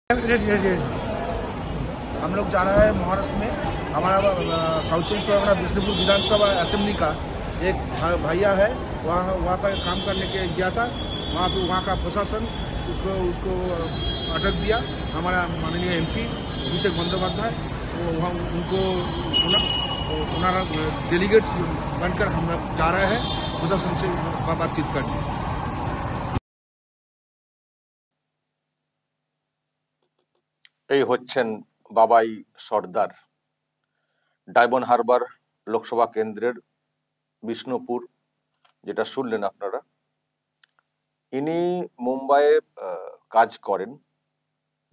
हम लोग जा रहा है महाराष्ट्र में। हमारा साउथ चौबीस परगना बिष्णुपुर विधानसभा असेंबली का एक भैया है, वहाँ पर काम करने के गया था। वहाँ का प्रशासन उसको अटक दिया। हमारा माननीय एमपी अभिषेक बंदोपाध्याय वहाँ उनको डेलीगेट्स बनकर हम जा रहे हैं प्रशासन से बातचीत करने। এই হচ্ছেন বাবাই সর্দার, ডায়মন্ড হারবার লোকসভা কেন্দ্রের বিষ্ণুপুর, যেটা শুনলেন আপনারা। ইনি মুম্বাইয়ে কাজ করেন,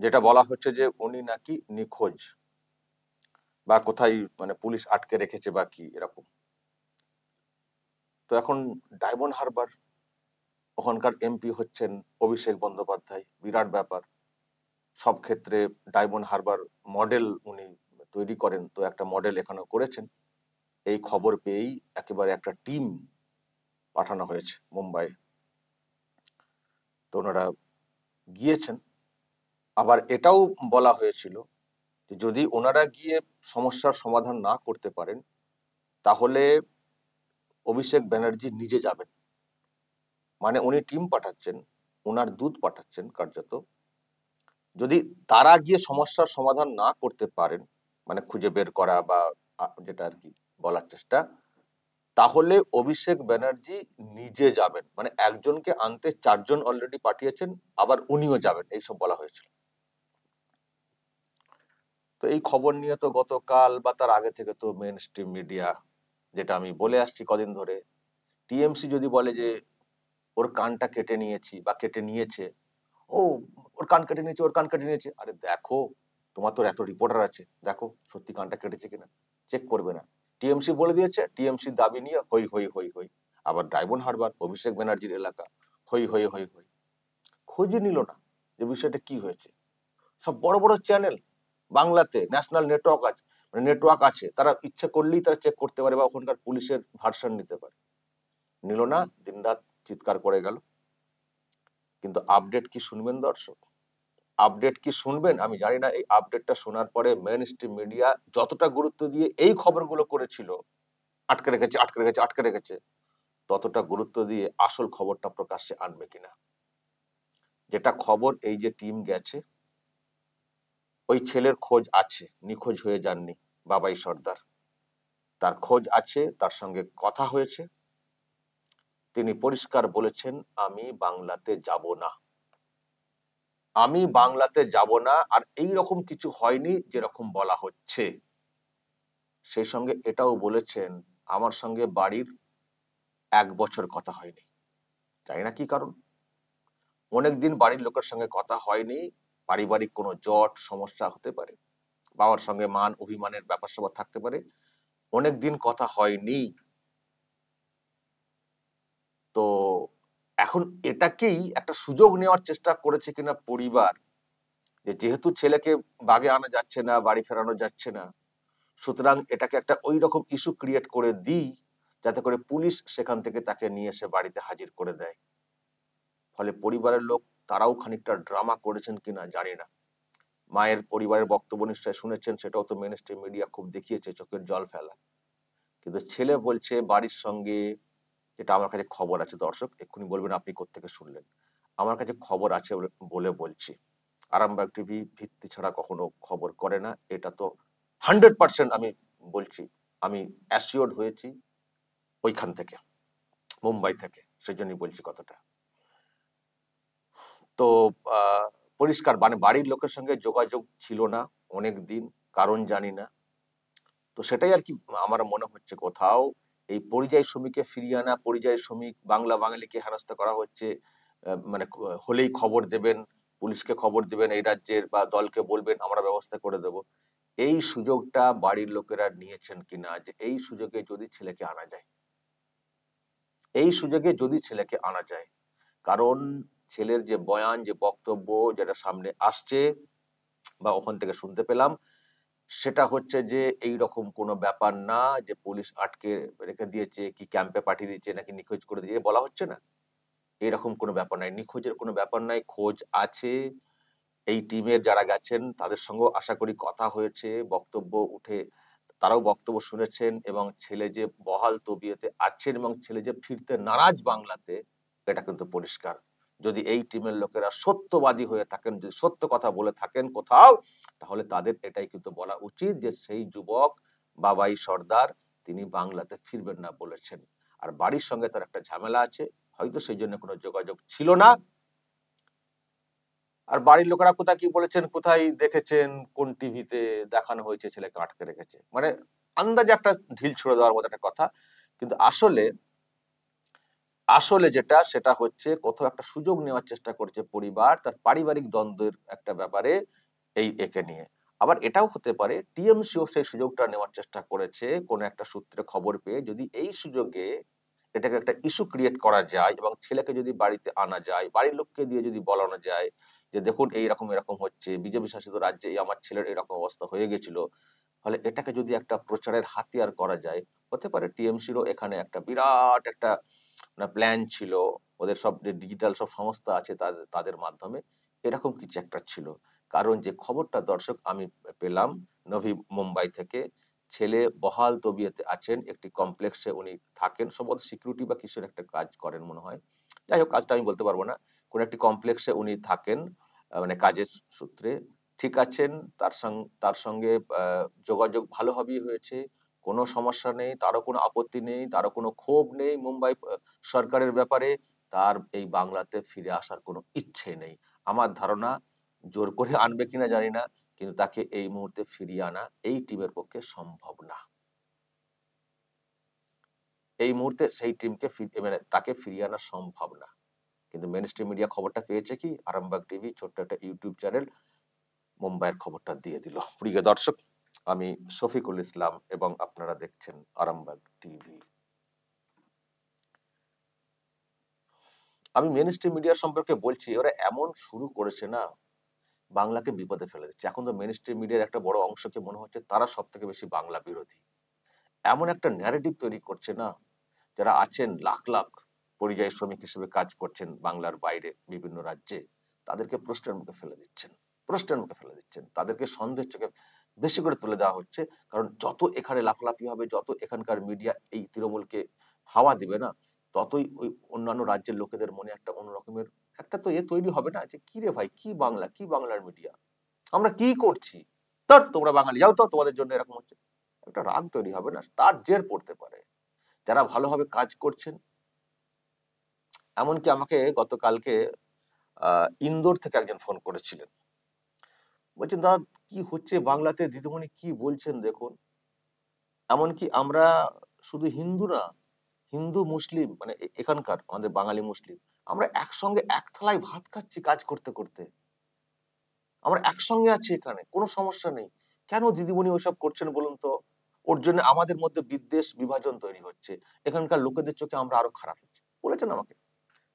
যেটা বলা হচ্ছে যে উনি নাকি নিখোঁজ বা কোথায় মানে পুলিশ আটকে রেখেছে বা কি এরকম। তো এখন ডায়মন্ড হারবার, ওখানকার এমপি হচ্ছেন অভিষেক বন্দ্যোপাধ্যায়, বিরাট ব্যাপার। সব ক্ষেত্রে ডায়মন্ড হারবার মডেল উনি তৈরি করেন, তো একটা মডেল এখানে করেছেন। এই খবর পেয়েই একেবারে একটা টিম পাঠানো হয়েছে মুম্বাই। তো ওনারা গিয়েছেন। আবার এটাও বলা হয়েছিল যে যদি ওনারা গিয়ে সমস্যার সমাধান না করতে পারেন তাহলে অভিষেক ব্যানার্জি নিজে যাবেন। মানে উনি টিম পাঠাচ্ছেন, ওনার দূত পাঠাচ্ছেন কার্যত। যদি তারা গিয়ে সমস্যার সমাধান না করতে পারেন, মানে খুঁজে বের করা বা যেটা আর কি বলার চেষ্টা, তাহলে অভিষেক ব্যানার্জি নিজে যাবেন। মানে একজনকে আনতে 4 জন অলরেডি পাঠিয়েছেন, আবার উনিও যাবেন, এইসব বলা হয়েছিল। তো এই খবর নিয়ে তো গতকাল বা তার আগে থেকে তো মেইন স্ট্রিম মিডিয়া, যেটা আমি বলে আসছি কদিন ধরে, টিএমসি যদি বলে যে ওর কানটা কেটে নিয়েছি বা কেটে নিয়েছে, ও ওর কান কেটে নিয়েছে, ওর কান কেটে নিয়েছে, আরে দেখো তোমার তোর এত রিপোর্টার আছে, দেখো সত্যি কানটা কেটেছে কিনা, চেক করবে না। টিএমসি বলে দিয়েছে, টিএমসি দাবি নিয়ে হই হই হই হই। আবার ডায়মন্ড হারবার অভিষেক ব্যানার্জির এলাকা, হই হই হই হই। খোঁজই নিল না যে বিষয়টা কি হয়েছে। সব বড় বড় চ্যানেল বাংলাতে ন্যাশনাল নেটওয়ার্ক আছে, মানে নেটওয়ার্ক আছে, তারা ইচ্ছা করলেই তারা চেক করতে পারে বা ওখানকার পুলিশের ভার্সন নিতে পারে। নিল না, দিনরাত চিৎকার করে গেল। কিন্তু আপডেট কি শুনবেন দর্শক? আপডেট কি শুনবেন আমি জানি না। এই আপডেটটা শোনার পরে মেইন স্ট্রিম মিডিয়া যতটা গুরুত্ব দিয়ে এই খবরগুলো করেছিল, আটকে রেখেছে আটকে রেখেছে আটকে রেখেছে, ততটা গুরুত্ব দিয়ে আসল খবরটা প্রকাশ্যে আনবে কিনা। যেটা খবর, এই যে টিম গেছে, ওই ছেলের খোঁজ আছে, নিখোঁজ হয়ে যাননি বাবাই সর্দার, তার খোঁজ আছে, তার সঙ্গে কথা হয়েছে। তিনি পরিষ্কার বলেছেন আমি বাংলাতে যাব না, আমি বাংলাতে যাব না। আর এই রকম কিছু হয়নি যেরকম বলা হচ্ছে। সেই সঙ্গে এটাও বলেছেন আমার সঙ্গে বাড়ির 1 বছর কথা হয়নি। জানি না কি কারণ, অনেকদিন বাড়ির লোকের সঙ্গে কথা হয়নি। পারিবারিক কোনো জট সমস্যা হতে পারে, বাবার সঙ্গে মান অভিমানের ব্যাপার স্যাপার থাকতে পারে, অনেকদিন কথা হয়নি। তো এখন এটাকেই একটা সুযোগ নেওয়ার চেষ্টা করেছে কিনা পরিবার, যে যেহেতু ছেলেকে বাগে আনা যাচ্ছে না, বাড়ি ফেরানো যাচ্ছে না, সুতরাং এটাকে একটা ওই রকম ইস্যু ক্রিয়েট করে দিই যাতে করে পুলিশ সেখান থেকে তাকে নিয়ে এসে বাড়িতে হাজির করে দেয়। ফলে পরিবারের লোক তারাও খানিকটা ড্রামা করেছেন কিনা জানি না। মায়ের পরিবারের বক্তব্য নিশ্চয় শুনেছেন, সেটাও তো মেইন স্ট্রিম মিডিয়া খুব দেখিয়েছে, চোখের জল ফেলা। কিন্তু ছেলে বলছে বাড়ির সঙ্গে, যেটা আমার কাছে খবর আছে দর্শক, এক্ষুনি বলবেন আপনি কোত্থেকে শুনলেন, আমার কাছে খবর আছে বলে বলছি। আরামবাগ টিভি ভিত্তি ছাড়া কখনো খবর করে না, এটা তো 100% আমি বলছি। আমি অ্যাসিওর্ড হয়েছি ওইখান থেকে, মুম্বাই থেকে, সেই জন্যই বলছি কথাটা। তো পরিষ্কার মানে বাড়ির লোকের সঙ্গে যোগাযোগ ছিল না অনেক দিন, কারণ জানি না। তো সেটাই আর কি আমার মনে হচ্ছে, কোথাও এই পরিযায়ী শ্রমিককে ফিরিয়ে আনা, পরিযায়ী শ্রমিক বাংলা বাঙালিকে হেনস্থা করা হচ্ছে। মানে হলেই খবর দেবেন, পুলিশকে খবর দেবেন এই রাজ্যের, বা দলকে বলবেন আমরা ব্যবস্থা করে দেব। এই সুযোগটা বাড়ির লোকেরা নিয়েছেন কিনা, যে এই সুযোগে যদি ছেলেকে আনা যায়, এই সুযোগে যদি ছেলেকে আনা যায়। কারণ ছেলের যে বয়ান, যে বক্তব্য যেটা সামনে আসছে বা ওখান থেকে শুনতে পেলাম, সেটা হচ্ছে যে এই রকম কোনো ব্যাপার না যে পুলিশ আটকে রেখে দিয়েছে, কি ক্যাম্পে পাঠিয়ে দিয়েছে, নাকি নিখোঁজ করে দিয়েছে, বলা হচ্ছে না। এরকম কোনো ব্যাপার নাই, নিখোঁজের কোনো ব্যাপার নাই, খোঁজ আছে। এই টিমের যারা গেছেন তাদের সঙ্গেও আশা করি কথা হয়েছে, বক্তব্য উঠে তারাও বক্তব্য শুনেছেন, এবং ছেলে যে বহাল তবিয়তে আছেন এবং ছেলে যে ফিরতে নারাজ বাংলাতে, এটা কিন্তু পরিষ্কার। যদি এই টিমের লোকেরা সত্যবাদী হয়ে থাকেন, যদি সত্য কথা বলে থাকেন কোথাও, তাহলে তাদের এটাই কিন্তু বলা উচিত যে সেই যুবক বাবাই সর্দার তিনি বাংলাতে ফিরবেন না বলেছেন। আর বাড়ির সঙ্গে তার একটা ঝামেলা আছে, হয়তো সেই জন্য কোনো যোগাযোগ ছিল না। আর বাড়ির লোকেরা কোথায় কি বলেছেন, কোথায় দেখেছেন, কোন টিভিতে দেখানো হয়েছে ছেলেকে আটকে রেখেছে, মানে আন্দাজে একটা ঢিল ছুড়ে দেওয়ার মতো একটা কথা। কিন্তু আসলে আসলে যেটা সেটা হচ্ছে কোথাও একটা সুযোগ নেওয়ার চেষ্টা করছে পরিবার তার পারিবারিক দ্বন্দ্বের একটা ব্যাপারে একে নিয়ে। আবার এটাও হতে পারে টিএমসিও সেই সুযোগটা নেওয়ার চেষ্টা করেছে কোন একটা সূত্রে খবর পেয়ে, যদি এই সুযোগে এটাকে একটা ইস্যু ক্রিয়েট করা যায় এবং ছেলেকে যদি বাড়িতে আনা যায়, বাড়ির লোককে দিয়ে যদি বলানো যায় যে দেখুন এইরকম এরকম হচ্ছে, বিজেপি শাসিত রাজ্যে আমার ছেলের এরকম অবস্থা হয়ে গেছিল, ফলে এটাকে যদি একটা প্রচারের হাতিয়ার করা যায়, হতে পারে টিএমসিরও এখানে একটা বিরাট একটা প্ল্যান ছিল। ওদের সব যে ডিজিটাল সব সংস্থা আছে তাদের তাদের মাধ্যমে এরকম কিছু একটা ছিল। কারণ যে খবরটা দর্শক আমি পেলাম নভি মুম্বাই থেকে, ছেলে বহাল তবিয়তে আছেন, একটি কমপ্লেক্সে উনি থাকেন, সম্ভবত সিকিউরিটি বা কিসের একটা কাজ করেন মনে হয়, যাই হোক কাজটা আমি বলতে পারবো না, কোন একটি কমপ্লেক্সে উনি থাকেন, মানে কাজের সূত্রে ঠিক আছেন। তার সঙ্গে যোগাযোগ ভালোভাবেই হয়েছে, কোনো সমস্যা নেই, তারও কোনো আপত্তি নেই, তারও কোনো ক্ষোভ নেই মুম্বাই সরকারের ব্যাপারে, তার এই বাংলাতে ফিরে আসার কোনো ইচ্ছে নেই। আমার ধারণা জোর করে আনবে কিনা জানি না, কিন্তু তাকে এই মুহূর্তে ফিরিয়ে আনা এই টিমের পক্ষে সম্ভব না। এই মুহূর্তে সেই টিমকে মানে তাকে ফিরিয়ে আনা সম্ভব না। কিন্তু মেইন স্ট্রিম মিডিয়া খবরটা পেয়েছে কি, আরামবাগ টিভি ছোট্ট একটা ইউটিউব চ্যানেল মুম্বাইয়ের খবরটা দিয়ে দিল। প্রিয় দর্শক, আমি শফিকুল ইসলাম এবং আপনারা দেখছেন আরামবাগ টিভি। আমি মেইন স্ট্রিম মিডিয়া সম্পর্কে বলছি, ওরা এমন শুরু করেছে না, বাংলাকে বিপদে ফেলে দিচ্ছে। এখন তো মেইন স্ট্রিম মিডিয়ার একটা বড় অংশকে মনে হচ্ছে তারা সব থেকে বেশি বাংলা বিরোধী। এমন একটা ন্যারেটিভ তৈরি করছে না, যারা আছেন লাখ লাখ পরিযায়ী শ্রমিক হিসেবে কাজ করছেন বাংলার বাইরে বিভিন্ন রাজ্যে, তাদেরকে প্রশ্নের মুখে ফেলে দিচ্ছেন, প্রশ্নের মুখে ফেলে দিচ্ছেন, তাদেরকে সন্দেহের চোখে বেশি করে তুলে দেওয়া হচ্ছে। কারণ যত এখানে লাফালাফি হবে, যত এখানকার মিডিয়া এই তৃণমূলকে হাওয়া দিবে না, ততই ওই অন্যান্য রাজ্যের লোকেদের মনে একটা অন্যরকমের একটা তো তৈরি হবে না, যে কি রে ভাই, কি বাংলা, কি বাংলার মিডিয়া, আমরা কি করছি, ধর তোমরা বাঙালি যাও তো, তোমাদের জন্য এরকম হচ্ছে, একটা রাগ তৈরি হবে না, তার জের পড়তে পারে। যারা ভালোভাবে কাজ করছেন, এমনকি আমাকে গতকালকে ইন্দোর থেকে একজন ফোন করেছিলেন, বলছেন দাদা কি হচ্ছে বাংলাতে, দিদিমণি কি বলছেন দেখুন, এমনকি আমরা শুধু হিন্দু না, হিন্দু মুসলিম মানে এখানকার আমাদের বাঙালি মুসলিম, আমরা একসঙ্গে এক থালায় ভাত খাচ্ছি কাজ করতে করতে, আমরা একসঙ্গে আছি, এখানে কোনো সমস্যা নেই, কেন দিদিমণি ওইসব করছেন বলুন তো? ওর জন্য আমাদের মধ্যে বিদ্বেষ বিভাজন তৈরি হচ্ছে, এখানকার লোকেদের চোখে আমরা আরো খারাপ হচ্ছি, বলেছেন আমাকে।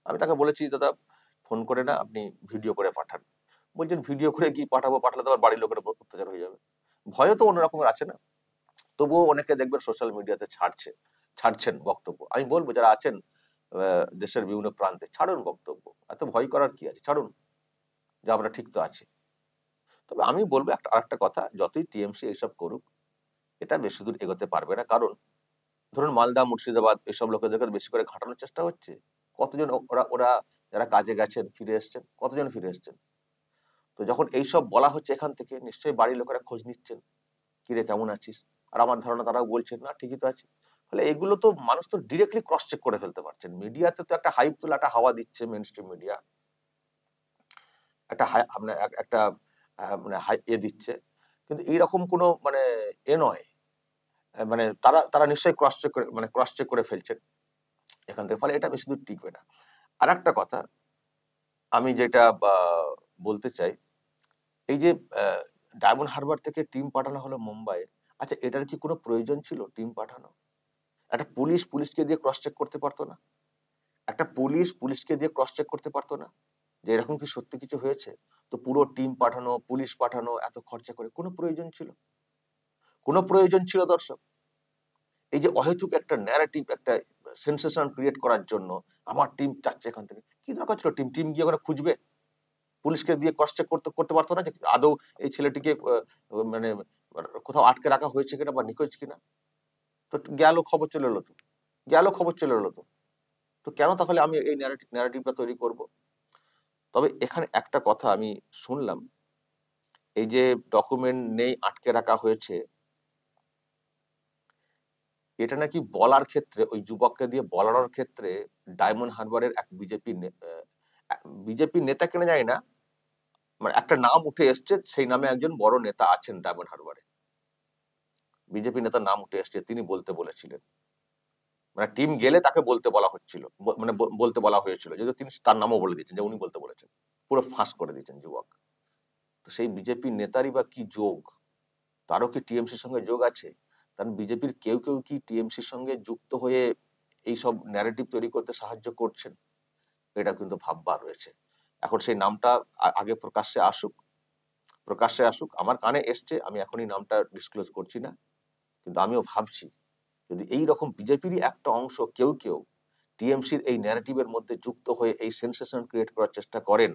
আমি তাকে বলেছি দাদা ফোন করে না, আপনি ভিডিও করে পাঠান। বলছেন ভিডিও করে কি পাঠাবো, পাঠালে তো আবার বাড়ির লোকের উপর অত্যাচার হয়ে যাবে। ভয়ও তো অন্যরকমের আছে না, তবুও অনেকে দেখবেন সোশ্যাল মিডিয়াতে ছাড়ছেন বক্তব্য। আমি বলবো যারা আছেন দেশের বিভিন্ন প্রান্তে, ছাড়ুন বক্তব্য, এত ভয় করার কি আছে, ছাড়ুন, যে আমরা ঠিক তো আছি। তবে আমি বলবো আরেকটা কথা, যতই টিএমসি এইসব করুক, এটা বেশি দূর এগোতে পারবে না। কারণ ধরুন মালদা মুর্শিদাবাদ এসব লোকেদেরকে বেশি করে ঘাটানোর চেষ্টা হচ্ছে। কতজন ওরা ওরা যারা কাজে গেছেন ফিরে এসছেন, কতজন ফিরে এসছেন? তো যখন এইসব বলা হচ্ছে এখান থেকে, নিশ্চয়ই বাড়ির লোকেরা খোঁজ নিচ্ছেন, কিরে কেমন আছিস, আর আমার ধারণা তারাও বলছেন না ঠিকই তো আছে। ফলে এগুলো তো মানুষ তো ডিরেক্টলি ক্রস চেক করে ফেলতে পারছেন। মিডিয়াতে তো একটা হাইপ তোলা, একটা হাওয়া দিচ্ছে মেইন স্ট্রিম মিডিয়া, একটা আপনার একটা মানে দিচ্ছে, কিন্তু এইরকম কোনো মানে নয়, মানে তারা তারা নিশ্চয়ই ক্রস চেক করে ফেলছেন এখান থেকে, ফলে এটা বেশি দূর টিকবে না। আর একটা কথা আমি যেটা বলতে চাই, এই যে ডায়মন্ড হারবার থেকে টিম পাঠানো হলো মুম্বাইয়ে, আচ্ছা এটার কি কোনো প্রয়োজন ছিল টিম পাঠানো? একটা পুলিশকে দিয়ে ক্রস চেক করতে পারতো না? একটা পুলিশকে দিয়ে ক্রস চেক করতে পারতো না যে এরকম কি সত্যি কিছু হয়েছে? তো পুরো টিম পাঠানো, পুলিশ পাঠানো, এত খরচা করে কোনো প্রয়োজন ছিল? কোনো প্রয়োজন ছিল দর্শক? এই যে অহেতুক একটা ন্যারেটিভ, একটা সেন্সেশন ক্রিয়েট করার জন্য আমার টিম চাচ্ছে এখান থেকে, কি দরকার ছিল টিম গিয়ে ওখানে খুঁজবে? পুলিশকে দিয়ে ক্রস চেক করতে করতে পারতো না যে আদৌ এই ছেলেটিকে মানে কোথাও আটকে রাখা হয়েছে কিনা বা নিখোঁজ কিনা? তো গেল, খবর চলে এলো, তো গেল, খবর চলে এলো। তো কেন তাহলে আমি এই ন্যারেটিভটা তৈরি করব? তবে এখানে একটা কথা আমি শুনলাম, এই যে ডকুমেন্ট নেই, আটকে রাখা হয়েছে, এটা নাকি বলার ক্ষেত্রে, ওই যুবককে দিয়ে বলানোর ক্ষেত্রে ডায়মন্ড হারবারের এক বিজেপি নেতা কেনা যায় না, মানে একটা নাম উঠে এসছে, সেই নামে একজন বড় নেতা আছেন ডায়মন্ড হারবারে, বিজেপি নেতার নাম উঠে এসছে, তিনি বলতে বলেছিলেন, মানে টিম গেলে তাকে বলতে বলা হচ্ছিল, মানে বলতে বলা হয়েছিল, যেহেতু তিনি তার নামও বলে দিয়েছেন যে উনি বলতে বলেছেন, পুরো ফাঁস করে দিয়েছেন যুবক। তো সেই বিজেপি নেতারই বা কি যোগ, তারও কি টিএমসির সঙ্গে যোগ আছে? কারণ বিজেপির কেউ কেউ কি টিএমসির সঙ্গে যুক্ত হয়ে এইসব ন্যারেটিভ তৈরি করতে সাহায্য করছেন? এটা কিন্তু ভাববার রয়েছে। এখন সেই নামটা আগে প্রকাশ্যে আসুক। আমার কানে এসছে, আমি এখনই নামটা ডিসক্লোজ করছি না, কিন্তু আমিও ভাবছি যদি এই রকম বিজেপিরই একটা অংশ কেউ টিএমসির এই ন্যারেটিভের মধ্যে যুক্ত হয়ে এই সেন্সেশন ক্রিয়েট করার চেষ্টা করেন,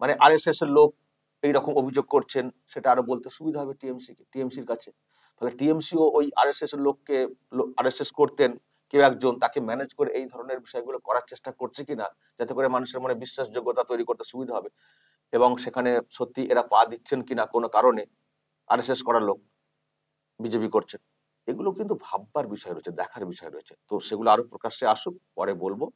মানে আরএসএস এর লোক এইরকম অভিযোগ করছেন, সেটা আরো বলতে সুবিধা হবে টিএমসির কাছে। ফলে টিএমসিও ওই আরএসএস এর লোককে, আরএসএস করতেন কেউ একজন, তাকে ম্যানেজ করে এই ধরনের বিষয়গুলো করার চেষ্টা করছে কিনা, যাতে করে মানুষের মনে বিশ্বাসযোগ্যতা তৈরি করতে সুবিধা হবে, এবং সেখানে সত্যি এরা পা দিচ্ছেন কিনা কোনো কারণে, আরএসএস করার লোক বিজেপি করছেন, এগুলো কিন্তু ভাববার বিষয় রয়েছে, দেখার বিষয় রয়েছে। তো সেগুলো আরো প্রকাশ্যে আসুক, পরে বলবো।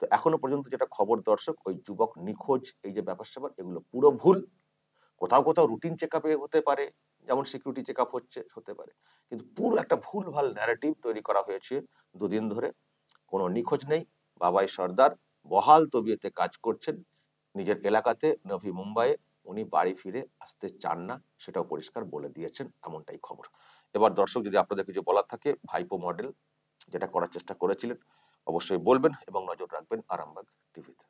তো এখনো পর্যন্ত যেটা খবর দর্শক, ওই যুবক নিখোঁজ, এই যে ব্যাপার স্যাপার, এগুলো পুরো ভুল। কোথাও কোথাও রুটিন চেক আপে হতে পারে, যেমন সিকিউরিটি চেক আপ হতে পারে, কিন্তু পুরো একটা ভুলভাল ন্যারেটিভ তৈরি করা হয়েছে দুদিন ধরে। কোনো নিখোঁজ নেই, বাবাই সর্দার বহাল তবিয়তে কাজ করছেন নিজের এলাকাতে, নভি মুম্বাইয়ে। উনি বাড়ি ফিরে আসতে চান না, সেটাও পরিষ্কার বলে দিয়েছেন, এমনটাই খবর। এবার দর্শক, যদি আপনাদের কিছু বলার থাকে ভাইপো মডেল যেটা করার চেষ্টা করেছিলেন, অবশ্যই বলবেন এবং নজর রাখবেন আরামবাগ টিভিতে।